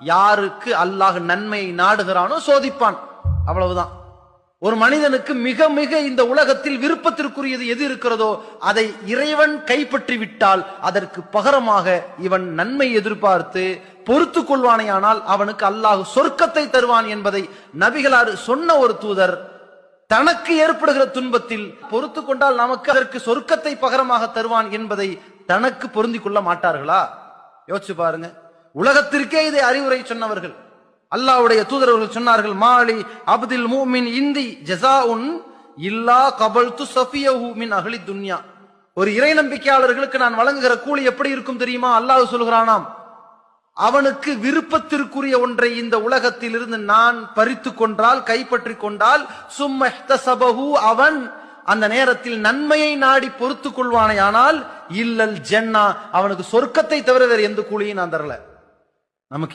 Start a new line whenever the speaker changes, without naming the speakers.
யாருக்கு அல்லாஹ் நன்மையை நாடுகிறானோ சோதிப்பான், அவ்வளவுதான். ஒரு மனிதனுக்கு மிக மிக இந்த உலகத்தில் விருப்பத்திற்குரியது எது இருக்கிறதோ அதை இறைவன் கைப்பற்றி விட்டால் அதற்கு பகரமாக இவன் நன்மை எதிர்பார்த்து பொறுத்து கொள்வானேயானால் அவனுக்கு அல்லாஹ் சொர்க்கத்தை தருவான் என்பதை நபிகளார் சொன்ன ஒரு தூதர் தனக்கு ஏற்படுகிற துன்பத்தில் பொறுத்து கொண்டால் நமக்கு அதற்கு சொர்க்கத்தை பகரமாக தருவான் என்பதை தனக்கு பொருந்திக் கொள்ள மாட்டார்களா? யோசிச்சு பாருங்க. உலகத்திற்கே இதை அறிவுரை சொன்னவர்கள் அல்லாஹ்வுடைய தூதரவர்கள் சொன்னார்கள், மாலி அப்துல் மூமின் இந்தி ஜஸாஉன் இல்லா கபல்து சஃபியஹு மின் அஹ்லி துன்யா. ஒரு இறை நம்பிக்கையாளர்களுக்கு நான் வழங்குகிற கூலி எப்படி இருக்கும் தெரியுமா? அல்லாஹ் சொல்கிறானாம், அவனுக்கு விருப்பத்திற்குரிய ஒன்றை இந்த உலகத்தில் இருந்து நான் பறித்து கொண்டால், கைப்பற்றி கொண்டால், சும்மஹ்தஸபஹு, அவன் அந்த நேரத்தில் நன்மையை நாடி பொறுத்து கொள்வானேயானால் இல்லல் ஜன்னா, அவனுக்கு சொர்க்கத்தை தவிர வேறு எந்த கூலியும் நான் தரல. நமக்கு